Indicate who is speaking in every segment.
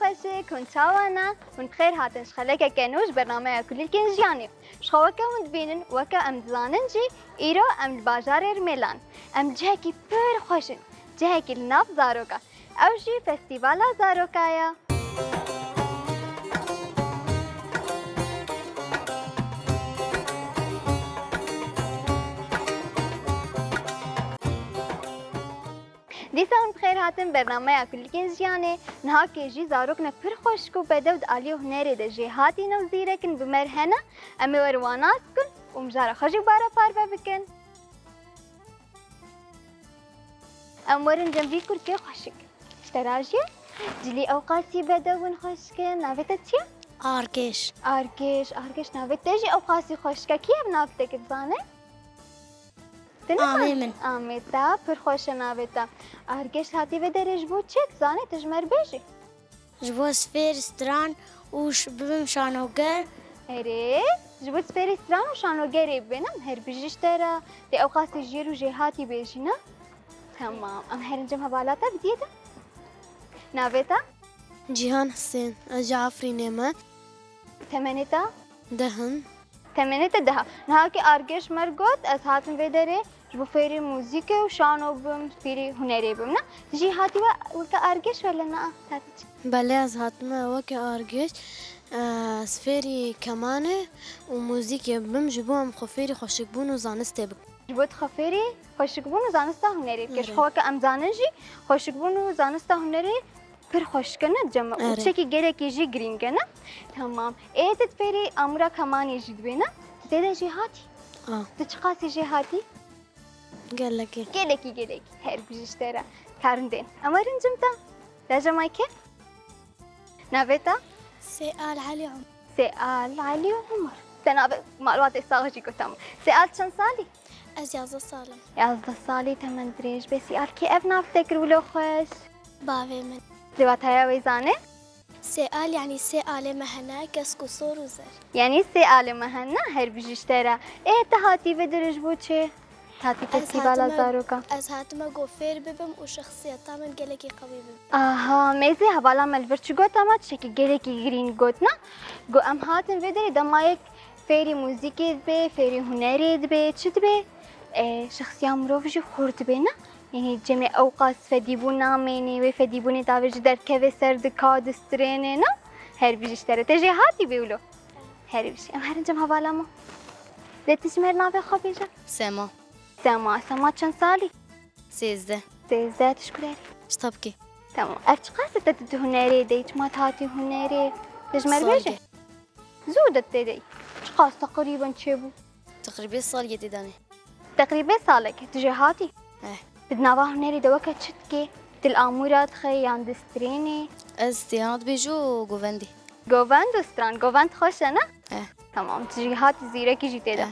Speaker 1: خشك ونشاوانا ونخير هاتن شخلك كانوش برنامج كل الكنجياني شخوكا وندبينن وكا ام دزاننجي ايرو ام الباجار ميلان ام جهكي بير خوشن جهكي الناف زاروكا اوجي فستيفالا زاروكايا دیسان بخیر هاتن برنامه کلی کنجیانه نه که جی زاروک نه پر خوش کو بدود آلیو هنری ده جی هاتی نو زیره کن بمر هنا امی ورواناس کن و مجاره خجی بارا پار بکن امورن جنبی کرکی خوشک اشتراجی جلی اوقاتی بدون خوشک نویت چی؟
Speaker 2: آرگش
Speaker 1: آرگش نویت جی اوقاتی خوشک کیم نویت که بزانه؟
Speaker 2: آمین
Speaker 1: آمیتا پر خوش نویتا آرگش هاتی و درج بود چک زانه تجمر بیجی
Speaker 2: جبو سفير ستران وش بمشانوغر
Speaker 1: اره جبود سپریستران و شانو گری بینم هر بیجیش ترا دی اوقات جیرو جی هاتی بیجی نه تمام ام هرنجم حوالاتا بدیده نویتا
Speaker 2: جيهان حسين جعفري نعمة
Speaker 1: تمنیتا
Speaker 2: دهن
Speaker 1: تمنیتا ده نهاکی آرگش مرگوت از هاتم و دره جبو فیری موزیک و شانو بم فیری هنری بم نه جی هاتی و وقت آرگش ولا نه تاتش
Speaker 2: بلاز هاتما وكا آرگش سفيري كمانة وموزيكي بم جبوهم خفيري خوشكبون وزانستي بك
Speaker 1: جبوت خفيري خوشكبون و زانستا هنری بکش خوا که ام زاننجی خوشكبون و زانستا هنری پر خوش کنه جمع و چکی گره کی جی گرین کنه تمام ایتت فیری امرا کمانی جد بینه تیده جی هاتی تچقاسی جی هاتی
Speaker 2: قال لك
Speaker 1: گلکی هر بیشتره کارندین امرین جمتا راجع مایکه نویتا
Speaker 2: سؤال علي عمر
Speaker 1: سؤال علي عمر تنابه معلومات استاغجي كتام سؤال كم سالي
Speaker 2: أزياز صالم
Speaker 1: 11 سالي تمن دريج بس سؤال كيف نفتكر ولو خوش
Speaker 2: بابي من
Speaker 1: زواتها ويزانه
Speaker 2: سؤال يعني سؤال مهنا كسكو صور وزر
Speaker 1: يعني سؤال مهنا هر بيجترا ايه تهاتي بدرج بوچه تهاتي فستيفال زاروكا
Speaker 2: از هاتما گوفر ببم و شخصیتا من گلکی قوی ببم
Speaker 1: آها میزی حوالا ملورچ گوتا ما چکی گلکی گرین گوتنا گو ام هاتن بدری دمایک فيري موزيكي دبي فيري هنري دبي چه دبي شخصيا مروفجي خورد بينا يعني جميع اوقات فديبونا ميني وفديبوني تاوج در كوي سرد كاد سترينينا هر بيجتره تجي هاتي بيولو هر بيجي ام هرنجم حوالا ما دتش مرنا خبيجه
Speaker 2: سما
Speaker 1: سما چند سالي
Speaker 2: 13
Speaker 1: تشكري
Speaker 2: شطبكي
Speaker 1: تمام افتش قاسة تدد هنري ديت ما تهاتي هنري تجمر بيجي زودت تدي قاس تقريبا تشبو
Speaker 2: تقريبا صار يديداني
Speaker 1: تقريبا سالك تجي هاتي
Speaker 2: ايه
Speaker 1: بدنا هنري دوكا تشتكي الامورات خي عند ستريني
Speaker 2: استياد بيجو جوفندي
Speaker 1: جوفاند ستران جوفاند خوش انا
Speaker 2: ايه
Speaker 1: تمام تجي هاتي زيرة كي جيتي ده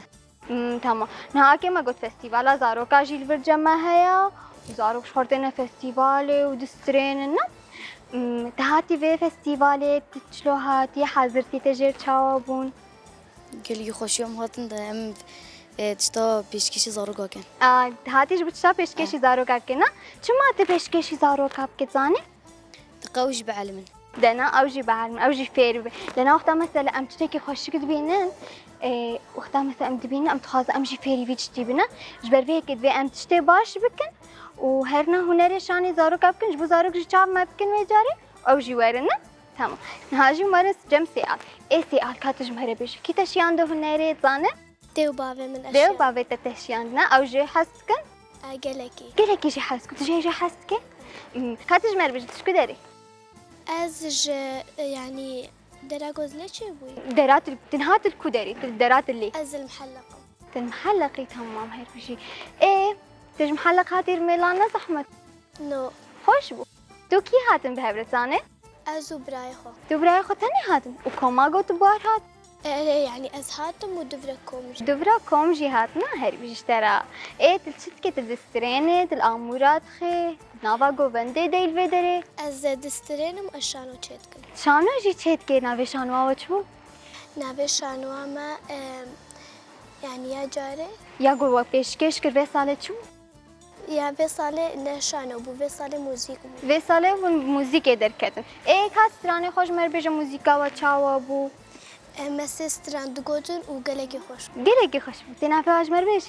Speaker 1: تمام نهاكي ما قلت فستيفال زاروكا جيل برجمة هيا زاروك شهرتنا فستيفالي ودسترين تهاتي في فستيفالي تشلو هاتي حاضرتي تجير تشاوبون
Speaker 2: قال لي خوش يوم هاتن ده ام تشتا پیشکشی زاروگا کن
Speaker 1: هاتي جبت شتا پیشکشی زاروكا كنا چما ت پیشکشی زاروكا بكتزاني
Speaker 2: تقوش بعلمن
Speaker 1: دنا اوجي بعلم اوجي فير لنا وقتها مثلا ام تشتكي خوشك دبينن وقتها مثلا ام دبينن ام تخاز امجي فيري فيتش تبينا جبر فيك دبي ام تشتي باش بكن وهرنا هنري شاني زاروكا بكن جبو زاروك جاب ما بكن ويجاري اوجي ورنا تمام نهاجي مرس جم سيال اي سيال كاتج مهربش كي تشيان دو هنري تزانه
Speaker 2: ديو بابي من اشياء
Speaker 1: ديو بابي تتشياندنا اوجي حسكن قالك شي حسك تجي حسك كاتج مربش تشكو داري
Speaker 2: ازج يعني دراجوز ليش ابوي
Speaker 1: درات تنهات الكودري الدرات اللي
Speaker 2: از المحلقه
Speaker 1: تنحلقي تمام هيك بشي ايه تج محلق هاتي ميلانا زحمه
Speaker 2: نو
Speaker 1: خوش بو تو كي هاتن بهبرتانه
Speaker 2: ازو برايخو
Speaker 1: تو براي خطني هاتن وكوما قوت بار هات
Speaker 2: يعني از هاتم ودفركم
Speaker 1: دبرا كوم جهاتنا هري بيشترى ايه تلشتكي تدستريني الامورات خي نافا جوفندي ديل فيدري
Speaker 2: از دسترينم اشانو تشتكن
Speaker 1: شانو جي تشتكي نافي شانوا وچبو
Speaker 2: نافي شانوا ما يعني يا جاري
Speaker 1: يا قوا پیشکش کر به سال چو
Speaker 3: یا وی ساله نشانه بو وی ساله موزیک بو
Speaker 1: وی ساله و موزیک درکتن ای کس ترانه خوش مر بیجه موزیکا و چاوا بو
Speaker 3: مثل ستران دگوتن و گلگی خوش
Speaker 1: گلگی خوش بو تینا پی هاش مر بیجه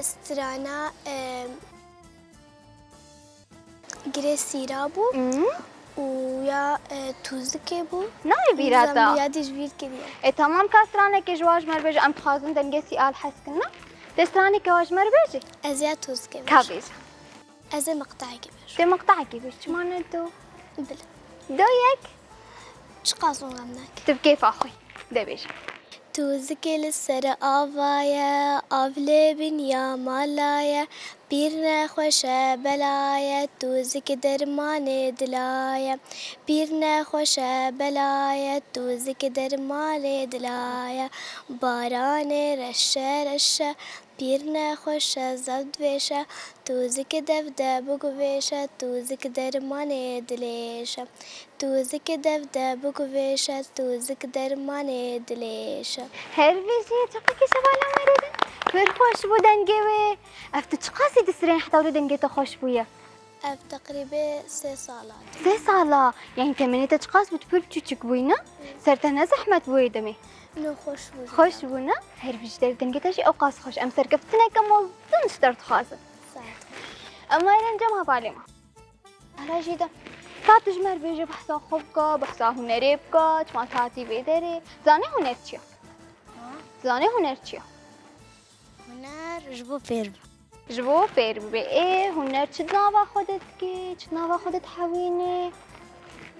Speaker 3: سترانا گره سیرا بو و یا توزکه بو
Speaker 1: نای بیراتا
Speaker 3: یادش بیر کردیم
Speaker 1: ای تمام کس ترانه که جواج مر بیجه ام تخازن دنگه سیال حس کنه دسترانه که واج مر بیجه
Speaker 3: از یا توزکه
Speaker 1: کا بیجه
Speaker 3: از مقطعی که بش
Speaker 1: ده مقطعكي باش تمانا دو
Speaker 3: بله
Speaker 1: دو يك
Speaker 3: چه قازون غمناک
Speaker 1: طب كيف اخوي ده بيش
Speaker 3: توزکه لسر آوایه آوله بنیا مالایه بیر نخوش بلایه توزک درمان دلایه بیر نخوش بلایه توزک درمان دلایه باران رشه رشه بیر نخوش زد ویشه توزک دفده بگویشه توزک درمان دلیشه توزک دفده بگویشه توزک درمان دلیشه
Speaker 1: هر بيجي تبقى شبالا مريدة كبر خوش بو دنگه افتو تقاسي تسرين حتى ولو دنگه خوش بويا
Speaker 3: اف تقریبا 3 سالات
Speaker 1: 3 سالا يعني تمني تقاس بتبر بتشك بوينا سرتنا زحمة بوي دمي
Speaker 3: نو خوش بود
Speaker 1: خوش بونا هر بيجي در دنگه تاشي اوقاس خوش ام سركفتنا كموزن اشترت خاصة
Speaker 3: ساعت
Speaker 1: اما الان جمع بالما على جيدا كاتج مر بيجي بحثا خوبكا بحثا هنريبكا تما تاتي بيدري زاني هنر چيا زاني هنر چيا
Speaker 2: هنر جبو فيرب
Speaker 1: جبو فير بي ايه هنر چدناوا خودت كي چدناوا خودت حويني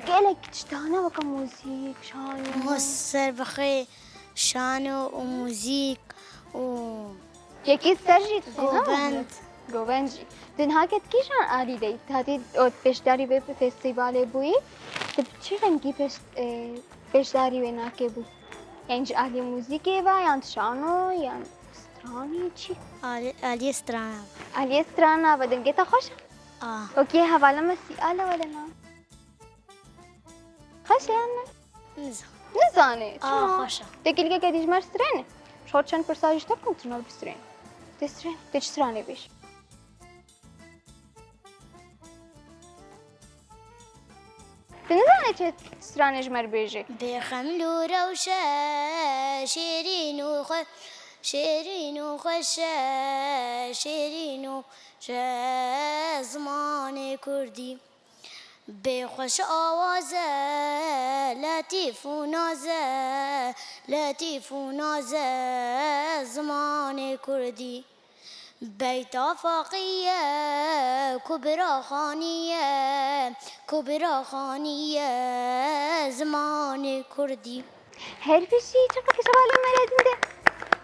Speaker 1: قالك تشتانا وكا موزيك شانو
Speaker 2: مصر بخي شانو وموزيك و
Speaker 1: يكي سرجي
Speaker 2: گوبند.
Speaker 1: گوبنجي دن هاكت كيشان آلي دي تاتي اوت بيشداري بي فيستيفالي بوي تب چي رنگي بيشداري ويناكي بو يعني آلي موزيكي با يعني شانو يعني ستراني چي
Speaker 2: آلي استرانا
Speaker 1: آلي سترانا بدن جيتا خوش اوكي هوالا مسي آلا ولا نا خوش يعني
Speaker 2: نزا
Speaker 1: نزاني
Speaker 2: خوشا
Speaker 1: تكيلكا كديش مار ستراني شو چند برساجش تكون ترنال بستراني تستراني تيش ستراني بيش تنزاني چه ستراني جمر بيجي
Speaker 2: بخملو روشة شيرين وخش شيرين زمان كردي بخوش آوازه لطیف و نازه زمان کردی بیت آفاقیه کبرا خانیه زمان کردی
Speaker 1: هر بيشي چه که شغالی مرد ده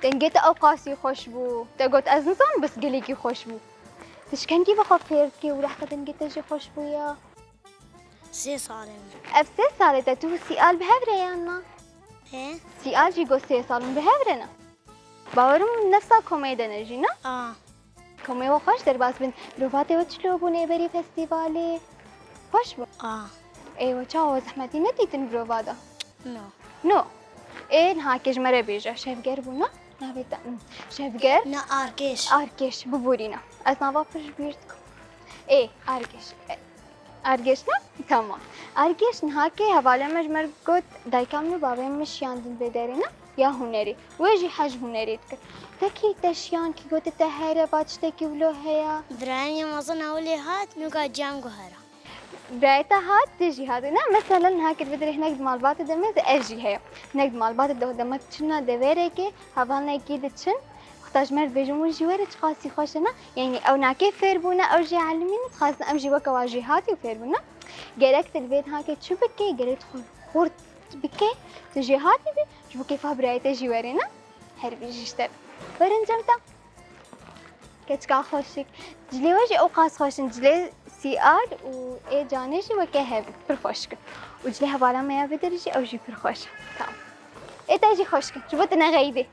Speaker 1: دنگت اوقاسي خوش بو تقول از نظام بس قليكي خوش بو تشكنكي بخاف فيركي ورح دنگت جي خوش بو يا
Speaker 2: 3 سال
Speaker 1: اف 3 سال تو سيال بهبره يانا
Speaker 2: ايه
Speaker 1: سيال جي جو 3 سال بهبرنا باورم نفسا كوميدا نجينا كومي وخوش در باس بن بروفاتي وتشلو بوني بري فستيفالي خوش بو ايوه تشاو زحمتي نتيتن بروفادا نو ايه نهاكج مرة بيجا شفقر بونا نابيتا شفقر
Speaker 2: نا
Speaker 1: اركش ببورينا از نوافش بيرتكم ايه ارگشنا تمام ارگش نهاكي حواله مجمر قد دايكامنو بابا مش ياندن بدرنا يا هنري ويجي حاج هنري تكر تكي تشيان كي قد تهيرا باتشتكي ولو هيا
Speaker 2: دراني مازن اولي هات نوكا جانجو هرا
Speaker 1: برايتا هات تجي هادنا مثلا هاك بدري هناك مالبات دمز اجي هيا هناك مالبات دمك تشنا دبيركي حوالنا اكيد تشن تاج مرد بيجمون جوارة قاسي خوشنا يعني أو ناكي فيربونا أو جي علمين خاصة أمجي وكا واجهاتي وفيربونا قالك البيت هاكي شو بكي قالت خورت بكي تجيهاتي بي شو كيف برايته جوارنا هربي جشتر برنجمتا كتكا خوشك جلي وجي أو قاس خوشن جلي سيار و إيه جانيجي وكي هبي برخوشك وجلي هبالا ما يبدرجي أو جي برخوش تمام إيه تاجي خوشك شو بتنا غيبي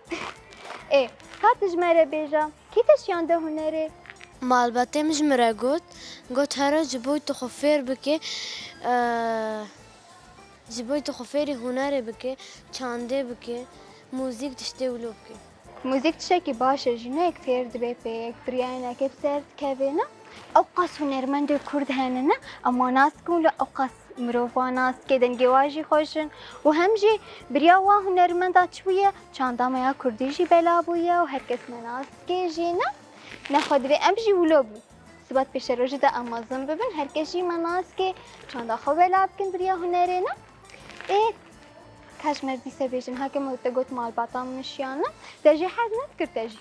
Speaker 1: إيه هاتج مرة بيجا كي تشيان ده هنري
Speaker 2: مالباتي مش مرة قلت هرا جبوي تخفير بكي جبوي تخفيري هنري بكي چانده بكي موزيك تشتي ولو بكي
Speaker 1: موزیک تشکی باشه جنه یک فیر دبی پیک بریانه که بسرد کهوینا او قاس هنرمند کرد هننا اما ناس کن او قاس مروفا ناس که دنگی واجی خوشن و همجی بریا و هنرمند چویه چند ما کردی جی بلا بویه و هر کس مناس که جینا نخود به امجی ولو بو سبات پیش روزی دا آمازون ببین هر کسی مناس که چند خوب بلا بکن بریا هنرینا کاش مردی سبیشن ها که متقوت مال باتام مشیانه تجی حد نذكر تجی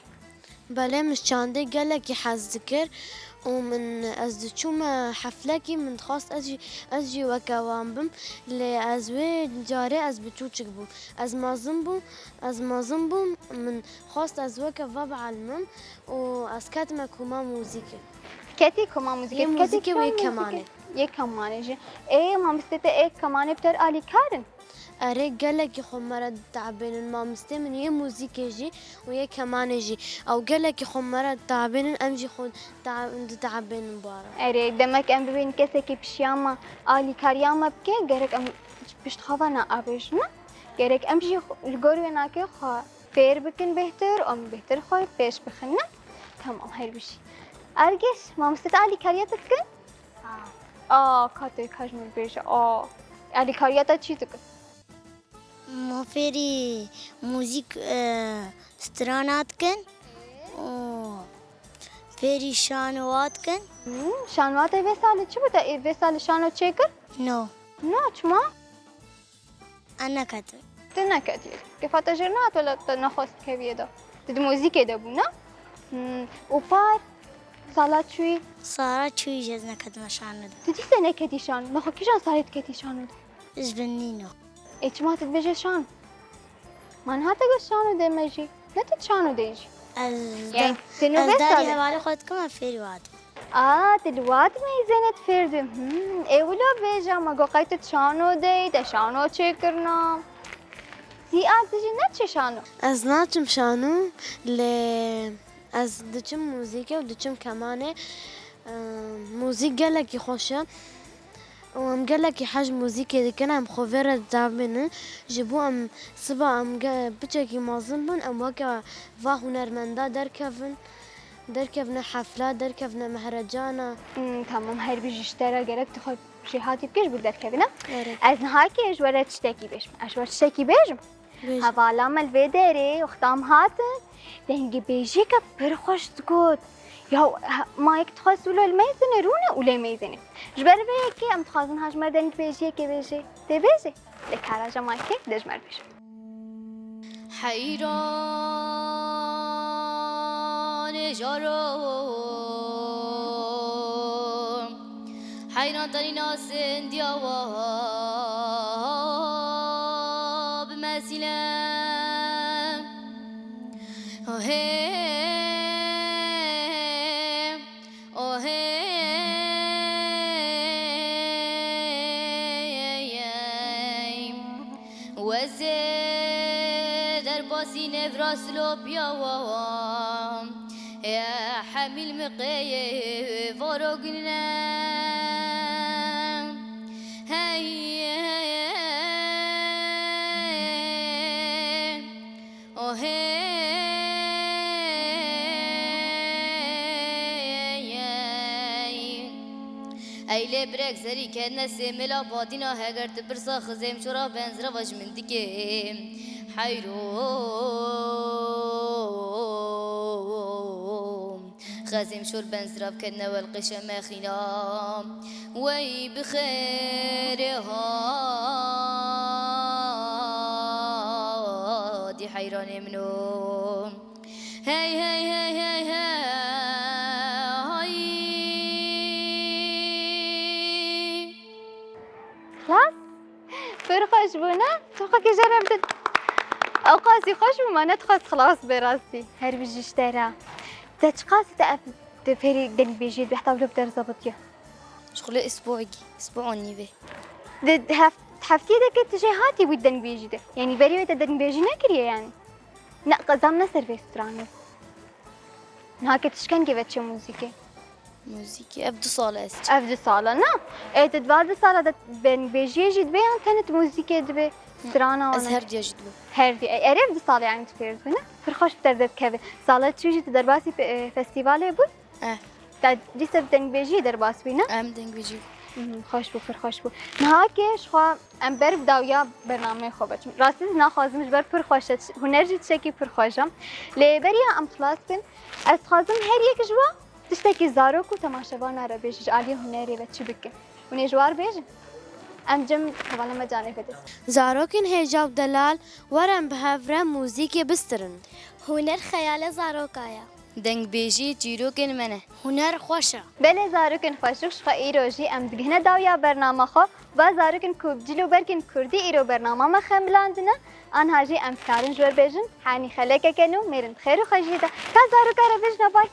Speaker 2: بله مش چانده گلکی حز ذکر ومن از چوم حفلکی من خواست ازجی وکوام بم لی ازوی جاره از بچوچک بوم از مازم بوم من خواست از وکوا بعلمم و از کتم کما موزیکه
Speaker 1: کتی کما موزیک
Speaker 2: موزیک و یک کمانه
Speaker 1: یک کمانه جی ما مستت یک کمانه بتر آلی کارن
Speaker 2: اره گلکی خو مرا تعبین ما مستمن یه موزیکی و یه کمانه جی او گلکی خو مرا تعبین امجی خود تعبین بارا
Speaker 1: اره دمک ام ببین کسی که پیشیاما آلی کاریاما بکه گرک ام پشت خوانا آبش نه گرک امجی الگوری ناکه خوا فیر بکن بهتر ام بهتر خوای پیش بخنه تمام هر بشی ارگش ما مستت آلی کاریات بکن کاتوی کاجمل بیش آلی کاریات چی تکن
Speaker 4: ما فيري موزيك سترانات كن و فيري شانوات كن
Speaker 1: شانوات وسال چی بوده وسال شانو چه کر
Speaker 4: نو
Speaker 1: چما
Speaker 4: أنا كتب
Speaker 1: تو نکدی که فاتا جرنات ولا تو نخواست که بیدا تو موزیک ده بونا و پار سالات چوی
Speaker 4: صارت شوي جزنا كتب شانو ده
Speaker 1: تو دیسه نکدی شان نخو کی جان سالت کتی شانو ده
Speaker 4: إيش بنينو
Speaker 1: ما تتبجي شان من هاتا شانو ده مجي لا تتشانو ديجي يعني تنو
Speaker 4: از داری
Speaker 1: بساله
Speaker 4: حوالی خود کم فيري واد
Speaker 1: دلوقتي ميزانة فردم اولو بيجا ما قايت تشانو دي تشانو تشكرنا زي تجي نتش شانو
Speaker 2: از ناچم شانو لی از دچم موزیکه و دچم کمانه موزیک گلکی خوشه و ام گلکی حج موزیکه دکن ام خوفر دابنه جبو ام صبا ام بچکی مازن بون ام وکا و هنرمندا درکفن حفلات درکفن مهرجانا
Speaker 1: تمام هر بيجي جرك تخل جهاتي بكيش بدك كبنا از نهاكيش ولا تشتكي بيش اشوار تشتكي بيجم هوالا مال فيدري وختام هاتن دنگي بيجي كبر خوش تقول يا ما يكتخص ولا الميزنه رونه ولا ميزنه جبر بيكي ام تخازن هاج مردن بيجي كي بيجي تبيجي لك حراجه ماكي دجمر بيش
Speaker 5: حیران جارم حیران ترین آسندیا و بمسیلم نفراسلو بيوام يا حميل مقيه فروقنا هيا ایله برک زری که نسی ملا بادینا هگرت برسا خزیم چرا بنزرا واج من دیگه حيروم خازم شور بنزراب كنا والقشة ماخينا وي بخيرها دي حيراني منهم هاي هاي هاي هاي هاي
Speaker 1: خلاص فرخش بونا توقع که جربت اوقاسي خوش وما ندخل خلاص براسي هر بيجيش ترى تشقاسي تقف تفري دن بيجي بيحتاجوا بدر ظبطيه
Speaker 5: شغل اسبوعي اسبوعوني به
Speaker 1: حفتي دك تجهاتي ودن بيجي ده يعني بري دن بيجي نكريه يعني لا قزام نسر في استرانه هاك تشكن كيف
Speaker 5: موزيكي ابدو صالة
Speaker 1: افدو صالة نا تدواد صالة بين بيجي جد بيان كانت موسيقى دبي سترانا
Speaker 5: از
Speaker 1: وانا
Speaker 5: هر دیجید بو
Speaker 1: هردی عرف دو سال يعني تفيرز بنا فرخوش تردد كذا سالت شوجي درباسي فستيفال بود
Speaker 5: اه
Speaker 1: تا لسه بدن بيجي درباس بينا
Speaker 5: ام دنگ بیجی
Speaker 1: خوش بو فرخوش بو نهاكش خوا ام برف داويا برنامه خوبه راستي ناخذمش بر فرخوش هنرجي تشكي فرخوشم لبريا ام خلاص بن از خازم هر یک جوا تشتكي زاروك وتماشاوانا را بيج علي هنري بتشي بك ونجوار بيج ام جم حوالا ما جاني فتس
Speaker 2: زاروكن هجاو دلال ورم بهفره موزیک بسترن
Speaker 3: هنر خیال زاروکایا
Speaker 5: دنگ بیجی چیروکن منه
Speaker 4: هنر خوشه
Speaker 1: بله زاروكن خوشوش خا ایروجی ام دگهنه داویا برنامه خو و زاروكن کوب جلو بركن كردي ایرو برنامه ما خملاندنا آن هاجی ام کارن جور بیجن حانی خلکه کنو میرن خیر و خجیده که زاروکا را بیجنا باید